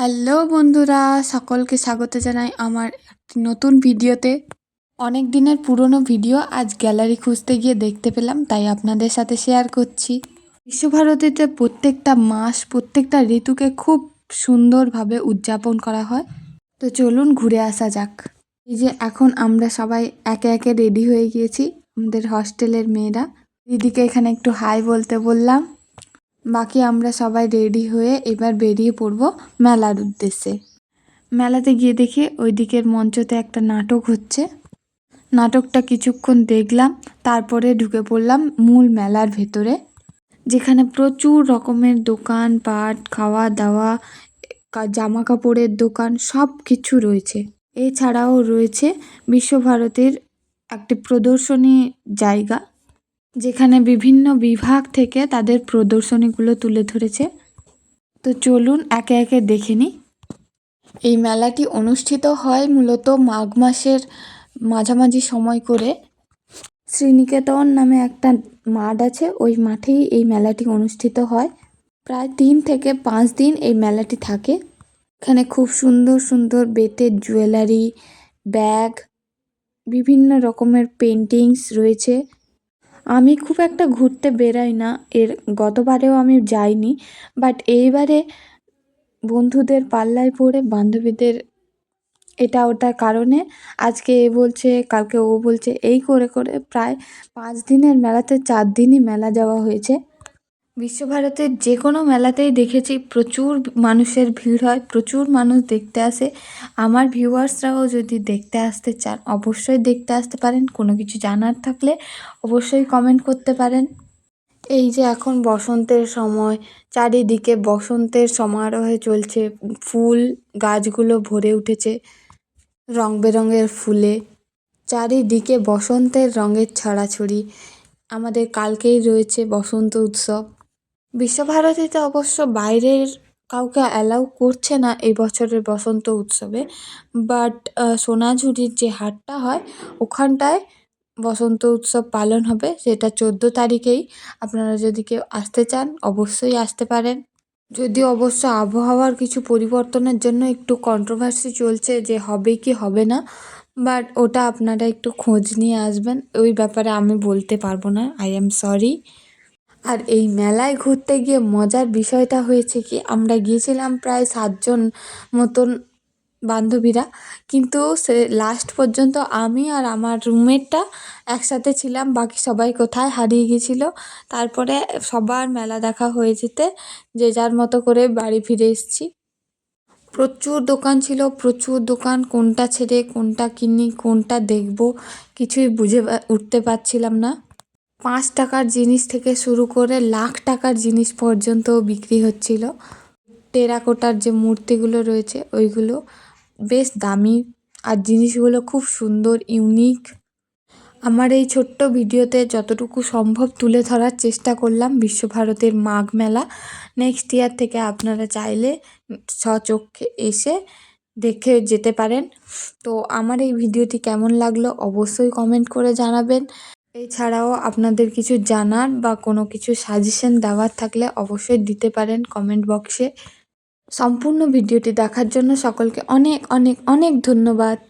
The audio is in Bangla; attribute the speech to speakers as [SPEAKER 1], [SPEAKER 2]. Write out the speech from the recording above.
[SPEAKER 1] হ্যালো বন্ধুরা, সকলকে স্বাগত জানাই আমার একটি নতুন ভিডিওতে। অনেক দিনের পুরনো ভিডিও আজ গ্যালারি খুঁজতে গিয়ে দেখতে পেলাম, তাই আপনাদের সাথে শেয়ার করছি। বিশ্বভারতীতে প্রত্যেকটা মাস, প্রত্যেকটা ঋতুকে খুব সুন্দরভাবে উদযাপন করা হয়। তো চলুন ঘুরে আসা যাক। এই যে এখন আমরা সবাই একে একে রেডি হয়ে গিয়েছি, আমাদের হস্টেলের মেয়েরা। দিদিকে এখানে একটু হাই বলতে বললাম। বাকি আমরা সবাই রেডি হয়ে এবার বেরিয়ে পড়ব মেলার উদ্দেশ্যে। মেলাতে গিয়ে দেখি ওই দিকের মঞ্চতে একটা নাটক হচ্ছে। নাটকটা কিছুক্ষণ দেখলাম, তারপরে ঢুকে পড়লাম মূল মেলার ভেতরে, যেখানে প্রচুর রকমের দোকান পাট, খাওয়া দাওয়া, জামা কাপড়ের দোকান সব কিছু রয়েছে। এছাড়াও রয়েছে বিশ্বভারতীর একটি প্রদর্শনী জায়গা, যেখানে বিভিন্ন বিভাগ থেকে তাদের প্রদর্শনীগুলো তুলে ধরেছে। তো চলুন একে একে দেখে নিই। এই মেলাটি অনুষ্ঠিত হয় মূলত মাঘ মাসের মাঝামাঝি সময় করে। শ্রীনিকেতন নামে একটা মাঠ আছে, ওই মাঠেই এই মেলাটি অনুষ্ঠিত হয়। প্রায় 3 থেকে 5 দিন এই মেলাটি থাকে। এখানে খুব সুন্দর সুন্দর বেতের জুয়েলারি, ব্যাগ, বিভিন্ন রকমের পেন্টিংস রয়েছে। আমি খুব একটা ঘুরতে বেরাই না, গতবারেও আমি যাইনি, বাট এইবারে বন্ধুদের পাল্লায় পড়ে, বান্ধবীদের এটা ওটার কারণে আজকে এ বলছে, কালকে ও বলছে, এই করে করে প্রায় 5 দিনের মেলাতে 4 দিনই মেলা যাওয়া হয়েছে। বিশ্বভারতীর যে কোনো মেলাতেই দেখেছি প্রচুর মানুষের ভিড় হয়, প্রচুর মানুষ দেখতে আসে। আমার ভিউয়ার্সরাও যদি দেখতে আসতে চান অবশ্যই দেখতে আসতে পারেন। কোনো কিছু জানার থাকলে অবশ্যই কমেন্ট করতে পারেন। এই যে এখন বসন্তের সময়, চারিদিকে বসন্তের সমারোহে চলছে, ফুল গাছগুলো ভরে উঠেছে রং বেরঙের ফুলে, চারিদিকে বসন্তের রঙের ছড়াছড়ি। আমাদের কালকেই রয়েছে বসন্ত উৎসব। বিশ্বভারতীতে অবশ্য বাইরের কাউকে অ্যালাউ করছে না এই বছরের বসন্ত উৎসবে, বাট সোনাঝুরির যে হাটটা হয় ওখানটায় বসন্ত উৎসব পালন হবে, সেটা 14 তারিখেই। আপনারা যদি কেউ আসতে চান অবশ্যই আসতে পারেন। যদিও অবশ্য আবহাওয়ার কিছু পরিবর্তনের জন্য একটু কন্ট্রোভার্সি চলছে যে হবে কি হবে না, বাট ওটা আপনারা একটু খোঁজ নিয়ে আসবেন, ওই ব্যাপারে আমি বলতে পারবো না, আই অ্যাম সরি। আর এই মেলায় ঘুরতে গিয়ে মজার বিষয়টা হয়েছে কি, আমরা গিয়েছিলাম প্রায় 7 জন মতন বান্ধবীরা, কিন্তু সে লাস্ট পর্যন্ত আমি আর আমার রুমমেটটা একসাথে ছিলাম, বাকি সবাই কোথায় হারিয়ে গেছিলো। তারপরে সবার মেলা দেখা হয়ে যেতে যে যার মতো করে বাড়ি ফিরে এসেছি। প্রচুর দোকান ছিল, প্রচুর দোকান, কোনটা ছেড়ে কোনটা কিনি, কোনটা দেখব কিছুই বুঝে উঠতে পারছিলাম না। 5 টাকার জিনিস থেকে শুরু করে লাখ টাকার জিনিস পর্যন্ত বিক্রি হচ্ছিল। টেরাকোটার যে মূর্তিগুলো রয়েছে ওইগুলো বেশ দামি, আর জিনিসগুলো খুব সুন্দর, ইউনিক। আমার এই ছোট্ট ভিডিওতে যতটুকু সম্ভব তুলে ধরার চেষ্টা করলাম বিশ্বভারতীর মাঘ মেলা। নেক্সট ইয়ার থেকে আপনারা চাইলে স্বচক্ষে এসে দেখে যেতে পারেন। তো আমার এই ভিডিওটি কেমন লাগলো অবশ্যই কমেন্ট করে জানাবেন। এছাড়াও আপনাদের কিছু জানার বা কোনো কিছু সাজেশন দেওয়ার থাকলে অবশ্যই দিতে পারেন কমেন্ট বক্সে। সম্পূর্ণ ভিডিওটি দেখার জন্য সকলকে অনেক অনেক অনেক ধন্যবাদ।